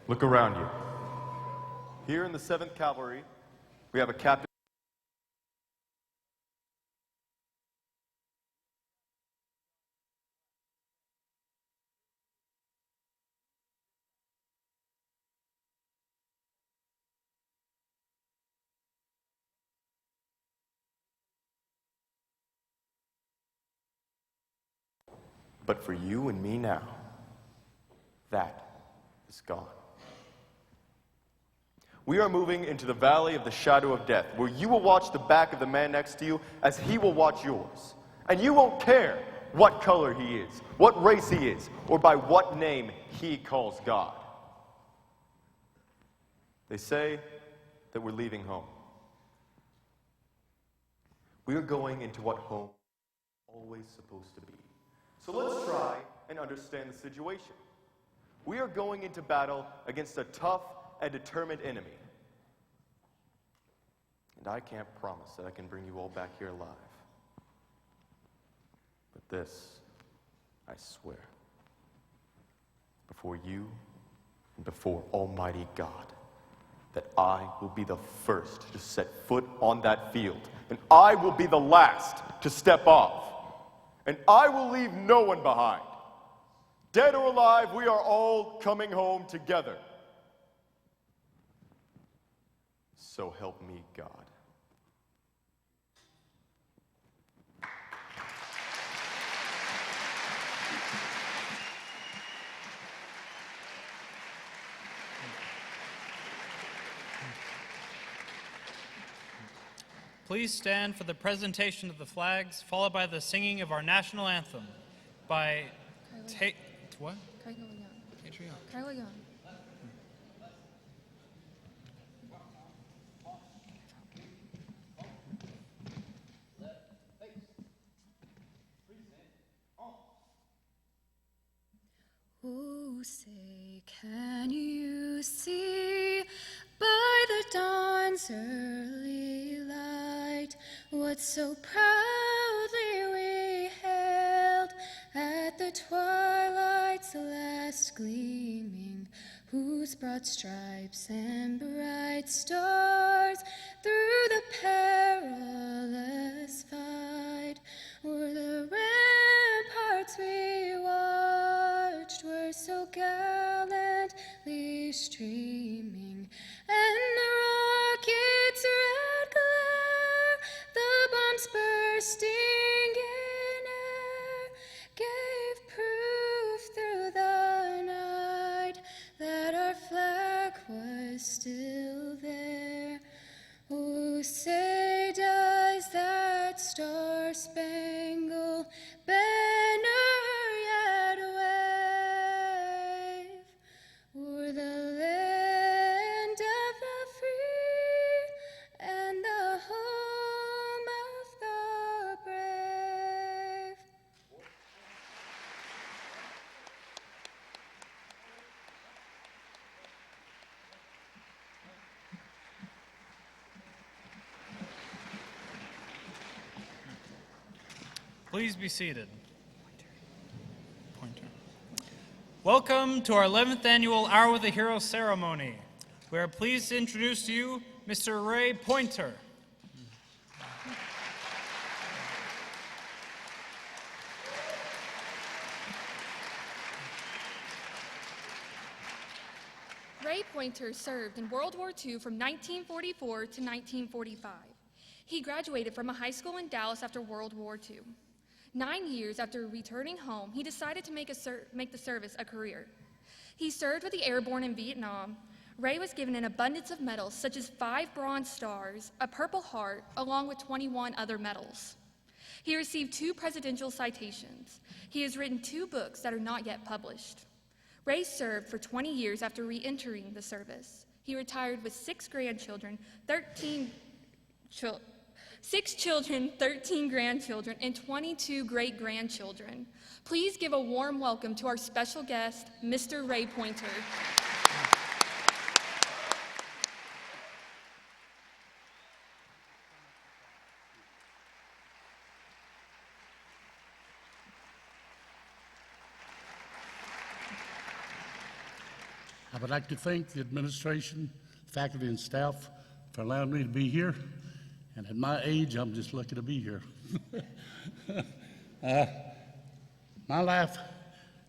Look around you. Here in the 7th Cavalry, we have a captain. But for you and me now, that is gone. We are moving into the valley of the shadow of death, where you will watch the back of the man next to you as he will watch yours. And you won't care what color he is, what race he is, or by what name he calls God. They say that we're leaving home. We are going into what home is always supposed to be. So let's try and understand the situation. We are going into battle against a tough and determined enemy. And I can't promise that I can bring you all back here alive. But this, I swear, before you and before Almighty God, that I will be the first to set foot on that field, and I will be the last to step off. And I will leave no one behind. Dead or alive, we are all coming home together. So help me God. Please stand for the presentation of the flags, followed by the singing of our national anthem by what? Oh, say, can you see by the dawn's early light what so proudly we hailed at the twilight's last gleaming, whose broad stripes and bright stars through the perilous fight were the ramparts we watched, were so gallantly streaming, and the rocket's red glare, the bombs bursting in air, gave proof through the night that our flag was still there. Oh, say, does that star-spangled banner yet wave o'er the land of the free and the home of the brave? Please be seated. Pointer. Welcome to our 11th annual Hour with the Hero ceremony. We are pleased to introduce to you Mr. Ray Pointer. Ray Pointer served in World War II from 1944 to 1945. He graduated from a high school in Dallas after World War II. 9 years after returning home, he decided to make the service a career. He served with the airborne in Vietnam. Ray was given an abundance of medals, such as 5 Bronze Stars, a Purple Heart, along with 21 other medals. He received 2 presidential citations. He has written 2 books that are not yet published. Ray served for 20 years after re-entering the service. He retired with 6 grandchildren, 6 children, 13 grandchildren, and 22 great-grandchildren. Please give a warm welcome to our special guest, Mr. Ray Pointer. I would like to thank the administration, faculty, and staff for allowing me to be here. And at my age, I'm just lucky to be here. My life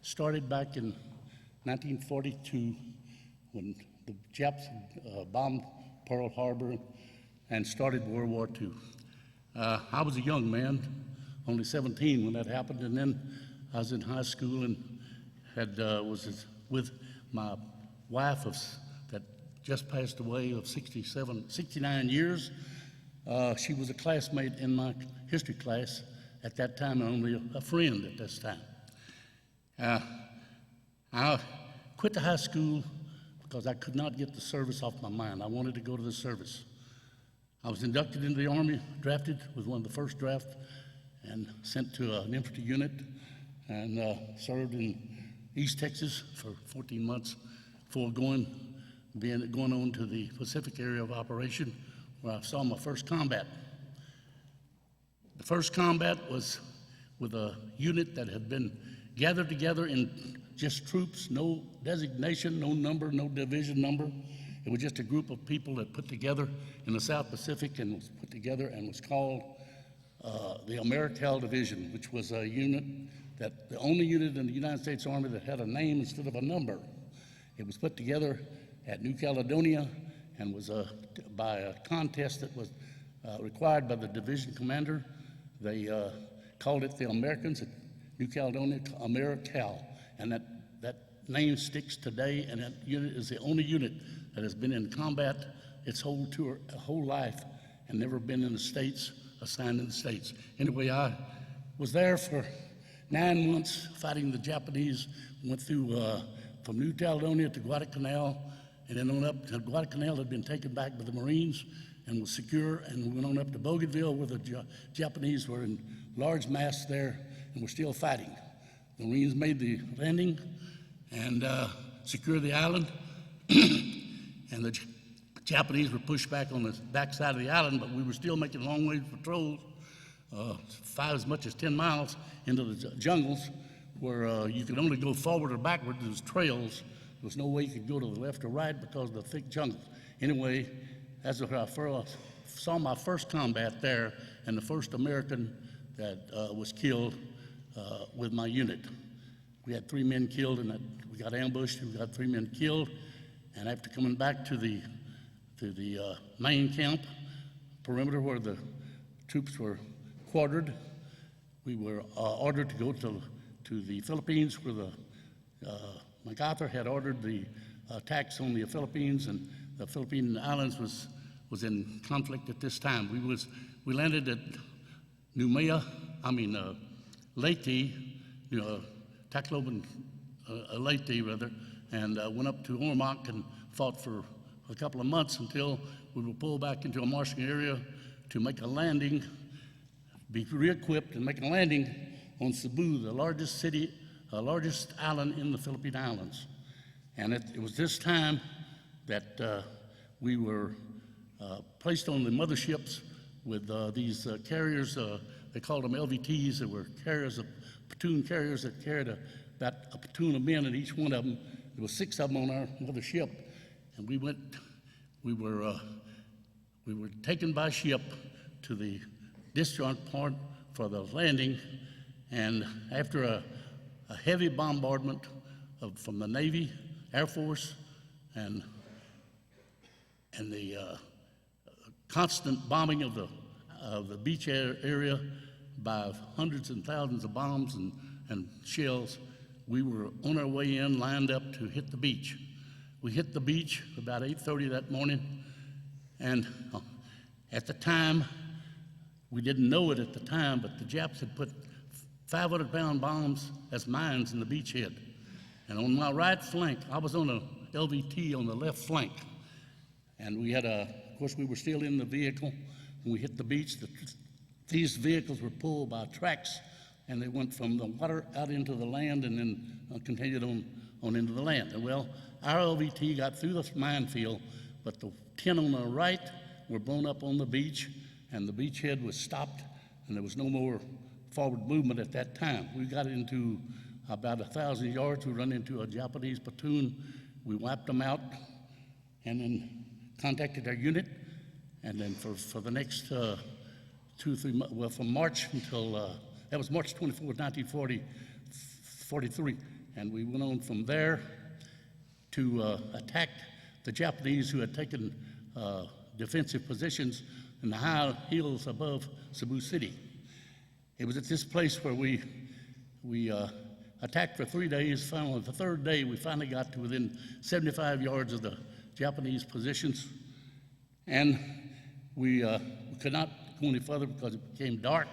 started back in 1942 when the Japs bombed Pearl Harbor and started World War II. I was a young man, only 17 when that happened, and then I was in high school and was with my wife that just passed away of 69 years. She was a classmate in my history class at that time, and only a friend at this time. I quit the high school because I could not get the service off my mind. I wanted to go to the service. I was inducted into the Army, drafted, was one of the first draft, and sent to an infantry unit, and served in East Texas for 14 months before going on to the Pacific area of operation, where I saw my first combat. The first combat was with a unit that had been gathered together in just troops, no designation, no number, no division number. It was just a group of people that put together in the South Pacific and was put together and was called the Americal Division, which was a unit that the only unit in the United States Army that had a name instead of a number. It was put together at New Caledonia and was by a contest that was required by the division commander. They called it the Americans at New Caledonia, Americal, and that name sticks today, and that unit is the only unit that has been in combat its whole life and never been in the States, assigned in the States. Anyway, I was there for 9 months fighting the Japanese, went through from New Caledonia to Guadalcanal, and then on up to Guadalcanal had been taken back by the Marines and was secure, and we went on up to Bougainville where the Japanese were in large mass there and were still fighting. The Marines made the landing and secured the island, and the Japanese were pushed back on the backside of the island, but we were still making long-range patrols, as much as 10 miles into the jungles, where you could only go forward or backward. There was trails. There was no way you could go to the left or right because of the thick jungles. Anyway, that's where I saw my first combat there, and the first American that was killed with my unit. We had 3 men killed, and we got ambushed. We got 3 men killed, and after coming back to the main camp perimeter where the troops were quartered, we were ordered to go to the Philippines, where MacArthur had ordered the attacks on the Philippines, and the Philippine Islands was in conflict at this time. We landed at Leyte, Tacloban, Leyte rather, and went up to Ormoc and fought for a couple of months until we were pulled back into a marshy area to make a landing, be re-equipped and make a landing on Cebu, the largest island in the Philippine Islands. And it was this time that we were placed on the motherships with these carriers. They called them LVTs. They were carriers, platoon carriers that carried about a platoon of men in each one of them. There was 6 of them on our mothership, and we were taken by ship to the discharge point for the landing. And after a heavy bombardment from the Navy, Air Force, and the constant bombing of the beach area by hundreds and thousands of bombs and shells, we were on our way in, lined up to hit the beach. We hit the beach about 8:30 that morning, and at the time, we didn't know it at the time, but the Japs had put 500-pound bombs as mines in the beachhead. And on my right flank, I was on a LVT on the left flank, and we had of course, we were still in the vehicle when we hit the beach. These vehicles were pulled by tracks, and they went from the water out into the land and then continued on into the land. And well, our LVT got through the minefield, but the 10 on the right were blown up on the beach, and the beachhead was stopped, and there was no more forward movement at that time. We got into about 1,000 yards. We run into a Japanese platoon we wiped them out and then contacted our unit. And then for the next 2 or 3 months, well, from March until, that was March 24th, 1943. And we went on from there to attack the Japanese who had taken defensive positions in the high hills above Cebu City. It was at this place where we attacked for 3 days. Finally, the third day, we finally got to within 75 yards of the Japanese positions. And we could not go any further because it became dark.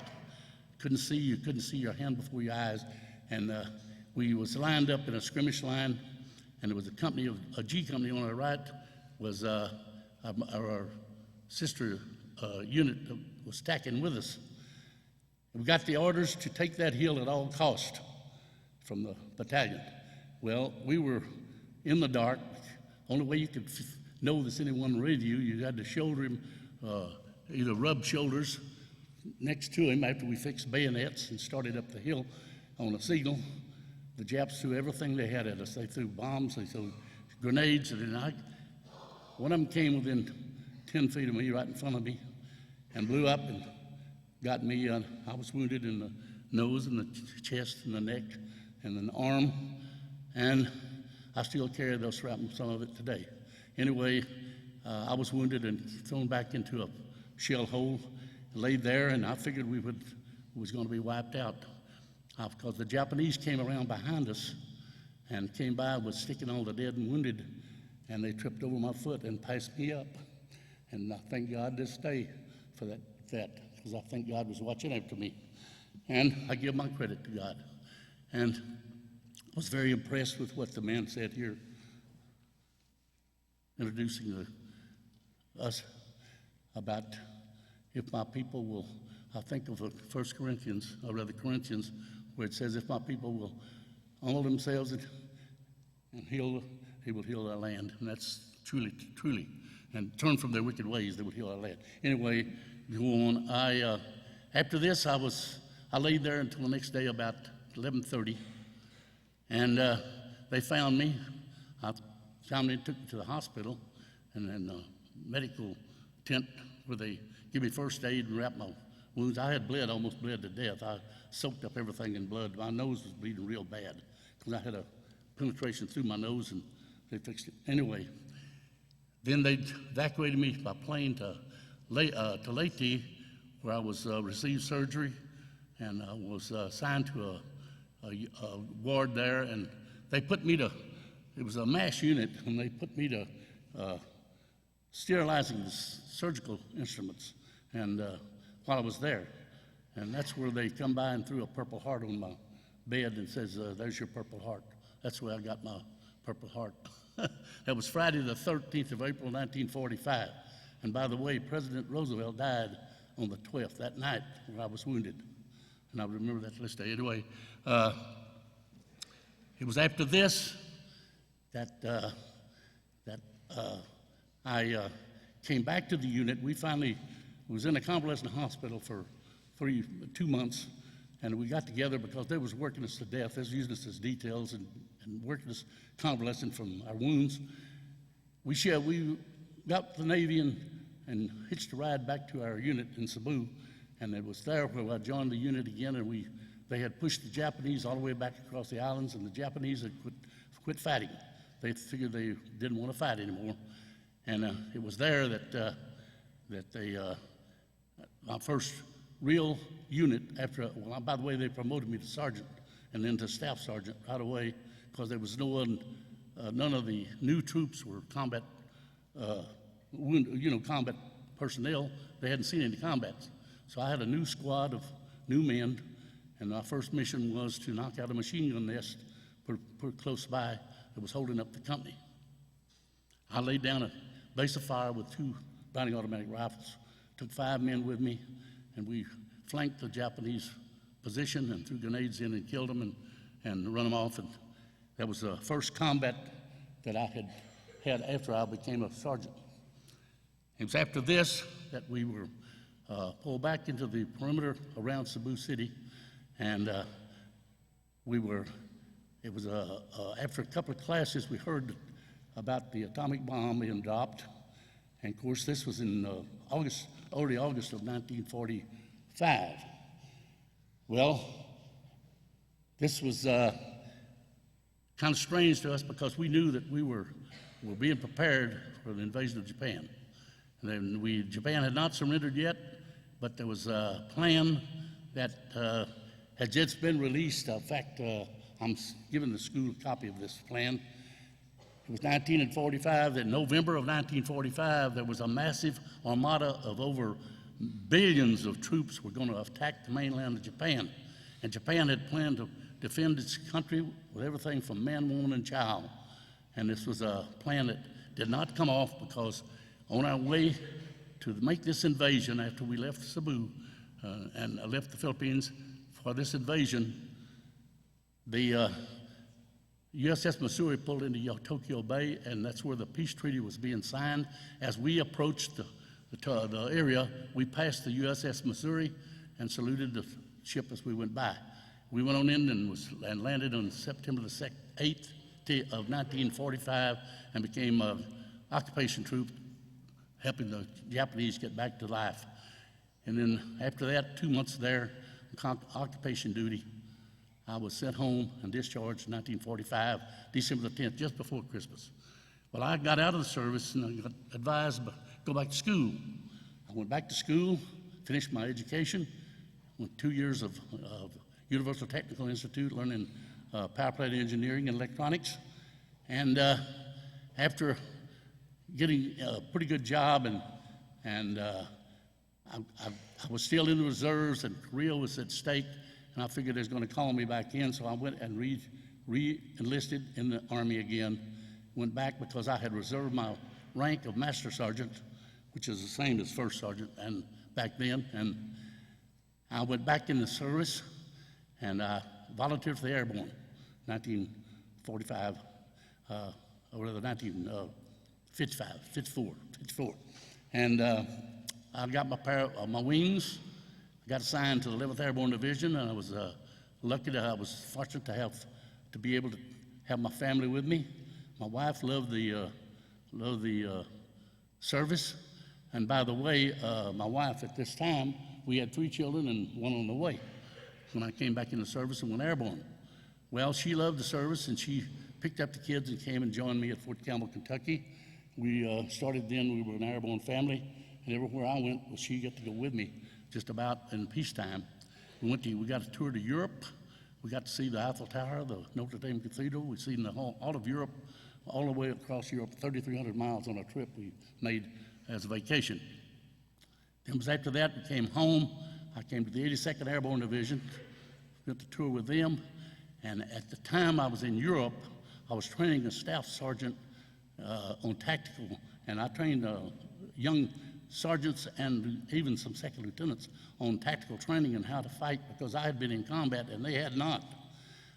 You couldn't see your hand before your eyes. And we was lined up in a skirmish line, and there was a G company on our right, was our sister unit that was stacking with us. We got the orders to take that hill at all cost from the battalion. Well, we were in the dark. Only way you could know there's anyone with you, you had to shoulder him, either rub shoulders next to him after we fixed bayonets and started up the hill on a signal. The Japs threw everything they had at us. They threw bombs, they threw grenades, and one of them came within 10 feet of me, right in front of me, and blew up and got me. I was wounded in the nose and the chest and the neck and the arm, and I still carry those shrapnel, some of it today. Anyway, I was wounded and thrown back into a shell hole, laid there, and I figured we was going to be wiped out because the Japanese came around behind us and came by, was sticking all the dead and wounded, and they tripped over my foot and passed me up. And I thank God this day for that, because I think God was watching after me. And I give my credit to God. And I was very impressed with what the man said here, introducing us about if my people will, I think of 1 Corinthians, or rather Corinthians, where it says, if my people will humble themselves and he will heal our land. And that's truly, and turn from their wicked ways, they will heal our land. Anyway, go on. After this, I laid there until the next day about 11:30, and they found me. I found me and took me to the hospital, and then the medical tent where they give me first aid and wrap my wounds. I had almost bled to death. I soaked up everything in blood. My nose was bleeding real bad because I had a penetration through my nose, and they fixed it. Anyway, then they evacuated me by plane to Leyte, where I was received surgery, and I was assigned to a ward there, and they put me to, it was a MASH unit, and they put me to sterilizing the surgical instruments, and while I was there. And that's where they come by and threw a Purple Heart on my bed and says, there's your Purple Heart. That's where I got my Purple Heart. That was Friday the 13th of April, 1945. And by the way, President Roosevelt died on the 12th, that night, where I was wounded. And I remember that to this day. Anyway, it was after this that I came back to the unit. We finally was in a convalescent hospital for 2 months, and we got together because they was working us to death. They was using us as details and working us convalescent from our wounds. We got the Navy and hitched a ride back to our unit in Cebu, and it was there where I joined the unit again, and they had pushed the Japanese all the way back across the islands, and the Japanese had quit fighting. They figured they didn't want to fight anymore, and it was there that my first real unit by the way, they promoted me to sergeant and then to staff sergeant right away because there was none of the new troops were combat personnel. They hadn't seen any combats. So I had a new squad of new men, and my first mission was to knock out a machine gun nest pretty close by that was holding up the company. I laid down a base of fire with 2 Browning automatic rifles, took 5 men with me, and we flanked the Japanese position and threw grenades in and killed them and run them off. And that was the first combat that I had after I became a sergeant. It was after this that we were pulled back into the perimeter around Cebu City, and after a couple of classes, we heard about the atomic bomb being dropped. And of course, this was in early August of 1945. Well, this was kind of strange to us because we knew that we were being prepared for the invasion of Japan. And then Japan had not surrendered yet, but there was a plan that had just been released. In fact, I'm giving the school a copy of this plan. It was 1945, in November of 1945, there was a massive armada of over billions of troops were going to attack the mainland of Japan. And Japan had planned to defend its country with everything from man, woman, and child. And this was a plan that did not come off because on our way to make this invasion after we left Cebu and left the Philippines for this invasion, the USS Missouri pulled into Tokyo Bay, and that's where the peace treaty was being signed. As we approached the area, we passed the USS Missouri and saluted the ship as we went by. We went on in and landed on September the 8th of 1945 and became an occupation troop, helping the Japanese get back to life. And then after that, 2 months there, on occupation duty, I was sent home and discharged in 1945, December the 10th, just before Christmas. Well, I got out of the service and I got advised to go back to school. I went back to school, finished my education, went 2 years of Universal Technical Institute learning power plant engineering and electronics. And after getting a pretty good job and I was still in the reserves and Korea was at stake, and I figured they was going to call me back in, so I went and re-enlisted in the Army again. Went back because I had reserved my rank of Master Sergeant, which is the same as First Sergeant and back then. And I went back in the service and I volunteered for the Airborne, 1945, or rather 1954. And I got my wings. I got assigned to the 11th Airborne Division, and I was lucky that I was fortunate to be able to have my family with me. My wife loved the service, and by the way, my wife at this time, we had 3 children and 1 on the way when I came back in the service and went airborne. Well, she loved the service, and she picked up the kids and came and joined me at Fort Campbell, Kentucky. We started then, we were an airborne family, and everywhere I went, well, she got to go with me. Just about in peacetime. We got a tour to Europe. We got to see the Eiffel Tower, the Notre Dame Cathedral. We've seen all of Europe, all the way across Europe, 3,300 miles on a trip we made as a vacation. Then it was after that we came home. I came to the 82nd Airborne Division, went to tour with them, and at the time I was in Europe, I was training a staff sergeant on tactical, and I trained young sergeants and even some second lieutenants on tactical training and how to fight because I had been in combat and they had not.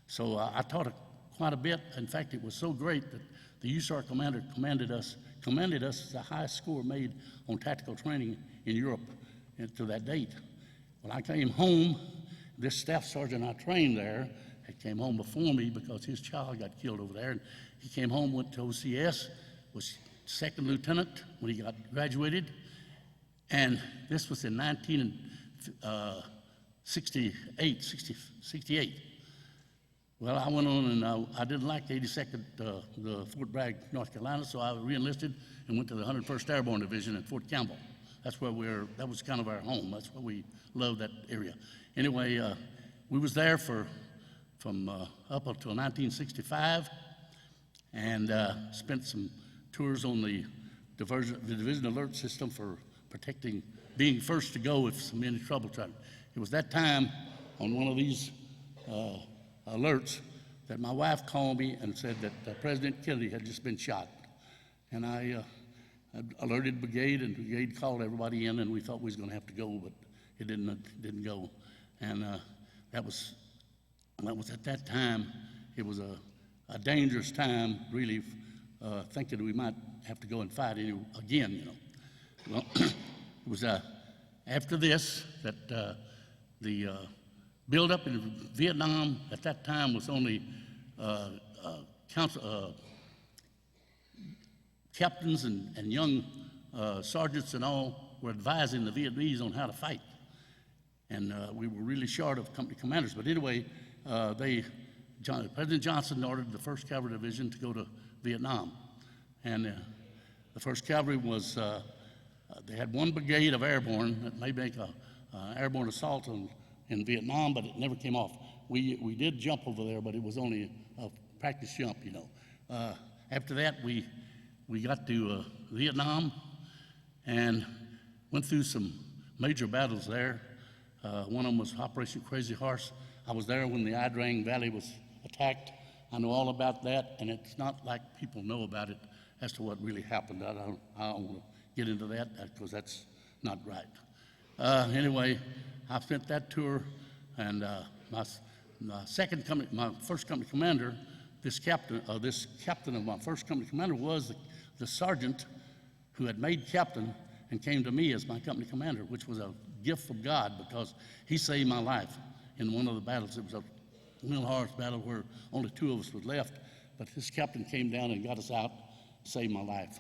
So I taught quite a bit. In fact, it was so great that the USAR commander commended us as the highest score made on tactical training in Europe to that date. When I came home, this staff sergeant I trained there had came home before me because his child got killed over there. And he came home, went to OCS, was second lieutenant when he got graduated. And this was in 1968. Well, I went on and I didn't like the 82nd, the Fort Bragg, North Carolina, so I re-enlisted and went to the 101st Airborne Division at Fort Campbell. That's where that was kind of our home. That's where we loved that area. Anyway, we was there from up until 1965 and spent some tours on the Division Alert System for protecting, being first to go if some any trouble tried. It was that time on one of these alerts that my wife called me and said that President Kennedy had just been shot. And I alerted brigade, and brigade called everybody in, and we thought we was going to have to go, but it didn't go. And that was at that time. It was a dangerous time, really, thinking we might have to go and fight again, you know. Well, it was after this that the buildup in Vietnam at that time was only captains and young sergeants and all were advising the Vietnamese on how to fight. And we were really short of company commanders. But anyway, President Johnson ordered the 1st Cavalry Division to go to Vietnam. And the 1st Cavalry was, they had one brigade of airborne that may make an airborne assault in Vietnam, but it never came off. We did jump over there, but it was only a practice jump, you know. After that, we got to Vietnam and went through some major battles there. One of them was Operation Crazy Horse. I was there when the Ia Drang Valley was attacked. I know all about that, and it's not like people know about it as to what really happened. I don't want to get into that because that's not right. Anyway, I spent that tour, and my first company commander, this captain of my first company commander was the sergeant who had made captain and came to me as my company commander, which was a gift from God because he saved my life in one of the battles. It was a real harsh battle where only 2 of us were left, but this captain came down and got us out, saved my life.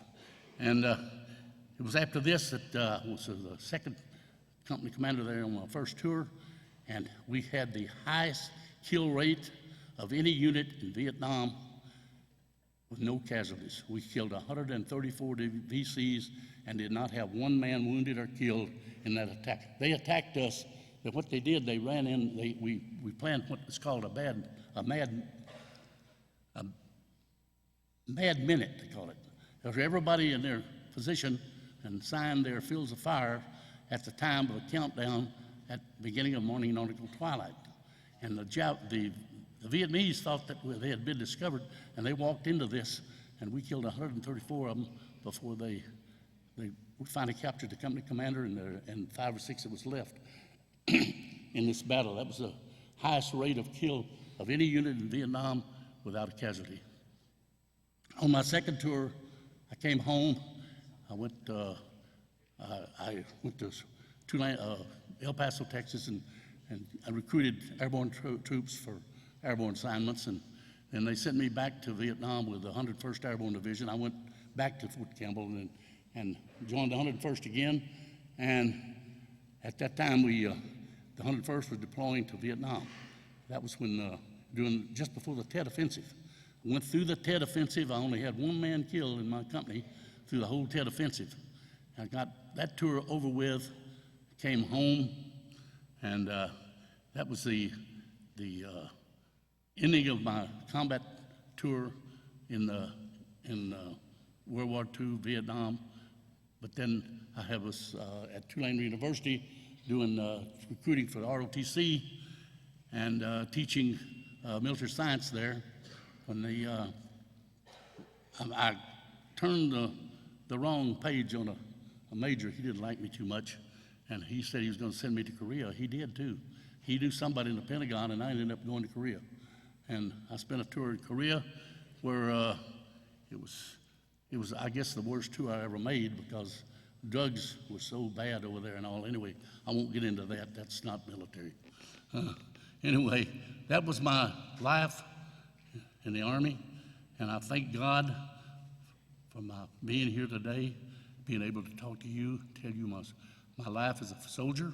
And it was after this that I was the second company commander there on my first tour, and we had the highest kill rate of any unit in Vietnam with no casualties. We killed 134 VCs and did not have one man wounded or killed in that attack. They attacked us, but what they did, they ran in, we planned what was called a mad minute, they call it. Because everybody in their position and signed their fields of fire at the time of the countdown at the beginning of morning nautical twilight. And the Vietnamese thought that they had been discovered, and they walked into this, and we killed 134 of them before we finally captured the company commander and 5 or 6 that was left in this battle. That was the highest rate of kill of any unit in Vietnam without a casualty. On my second tour, I came home. I went to El Paso, Texas, and I recruited airborne troops for airborne assignments, and they sent me back to Vietnam with the 101st Airborne Division. I went back to Fort Campbell and joined the 101st again, and at that time the 101st was deploying to Vietnam. That was when just before the Tet Offensive. I went through the Tet Offensive. I only had one man killed in my company through the whole Tet Offensive. I got that tour over with, came home, and that was the ending of my combat tour in World War II, Vietnam. But then I was at Tulane University doing recruiting for the ROTC and teaching military science there. When I turned the wrong page on a major, he didn't like me too much, and he said he was going to send me to Korea. He did too. He knew somebody in the Pentagon, and I ended up going to Korea. And I spent a tour in Korea where it was, I guess, the worst tour I ever made because drugs were so bad over there and all. Anyway, I won't get into that. That's not military. Anyway, that was my life in the Army, and I thank God for my being here today, being able to talk to you, tell you my life as a soldier.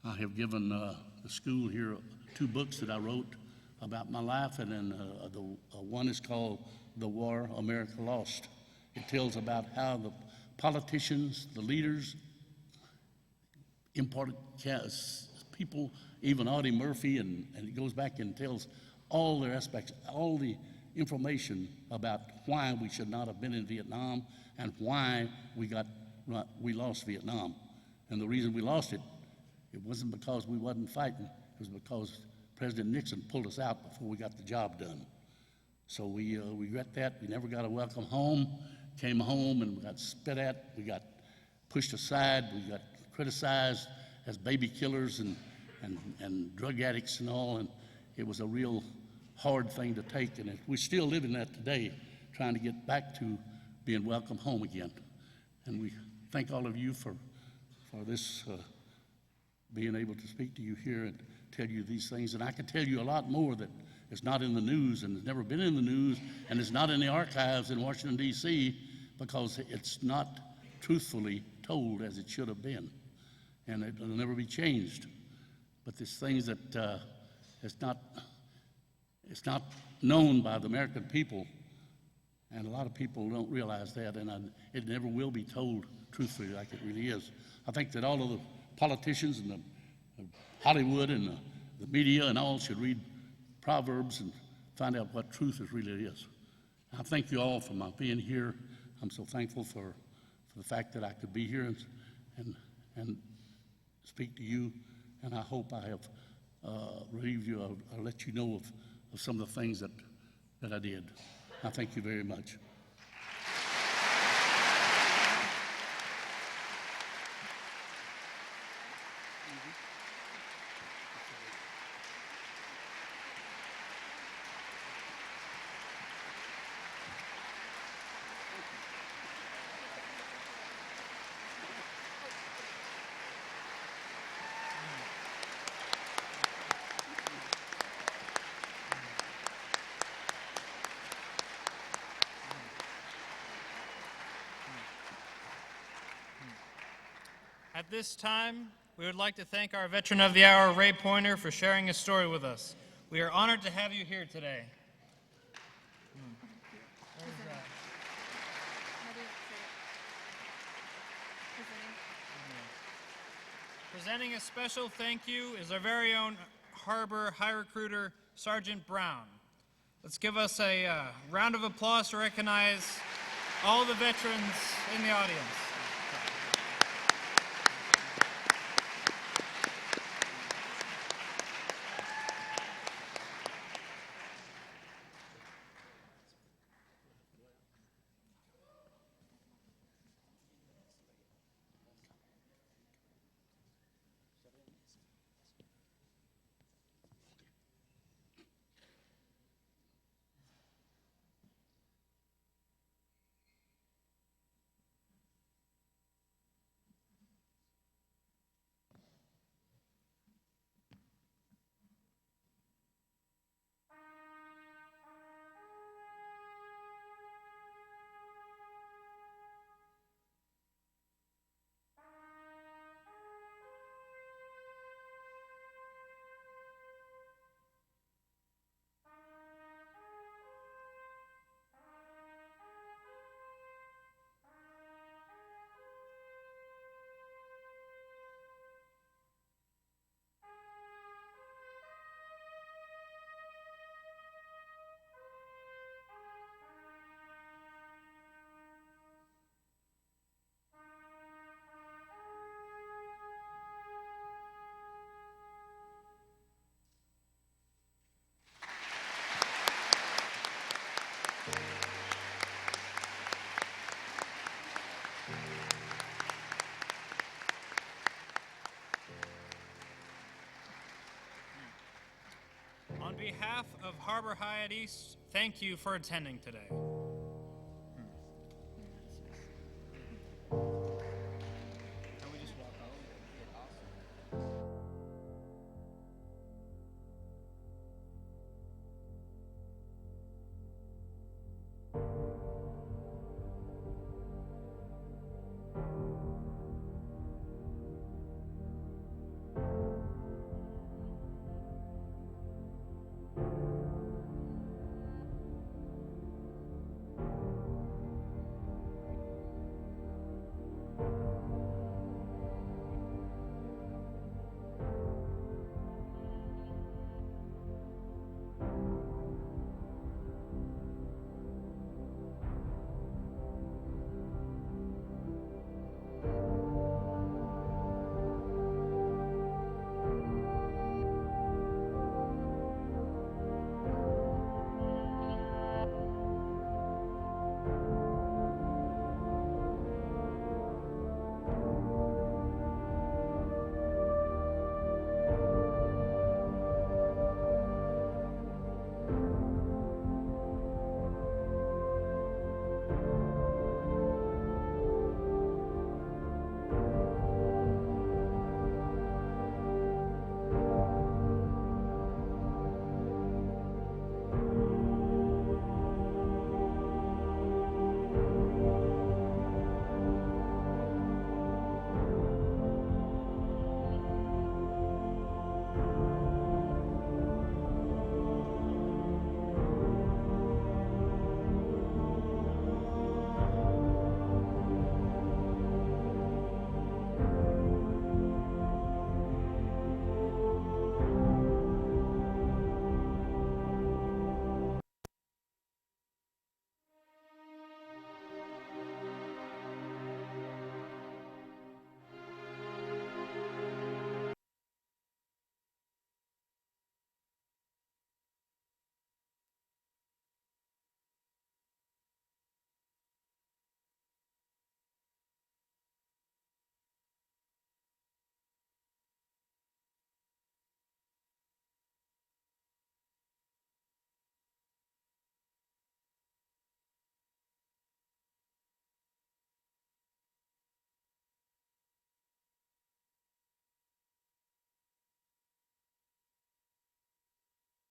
I have given the school here 2 books that I wrote about my life, and then one is called The War America Lost. It tells about how the politicians, the leaders, important people, even Audie Murphy, and it goes back and tells all their aspects, all the information about why we should not have been in Vietnam and why we lost Vietnam. And the reason we lost it wasn't because we wasn't fighting, it was because President Nixon pulled us out before we got the job done. So we regret that. We never got a welcome home, came home and we got spit at, we got pushed aside, we got criticized as baby killers and drug addicts and all, and it was a real hard thing to take, and we're still living that today, trying to get back to being welcome home again. And we thank all of you for this, being able to speak to you here and tell you these things. And I can tell you a lot more that is not in the news and has never been in the news and is not in the archives in Washington, D.C., because it's not truthfully told as it should have been, and it will never be changed. But there's things that it's not known by the American people, and a lot of people don't realize that, and it never will be told truthfully like it really is. I think that all of the politicians and the Hollywood and the media and all should read Proverbs and find out what truth is really is. I thank you all for my being here. I'm so thankful for the fact that I could be here and speak to you, and I hope I have relieved you. I'll let you know of some of the things that I did. I thank you very much. At this time, we would like to thank our Veteran of the Hour, Ray Pointer, for sharing his story with us. We are honored to have you here today. Presenting a special thank you is our very own Har-Ber High recruiter, Sergeant Brown. Let's give us a round of applause to recognize all the veterans in the audience. On behalf of Har-Ber High at East, thank you for attending today.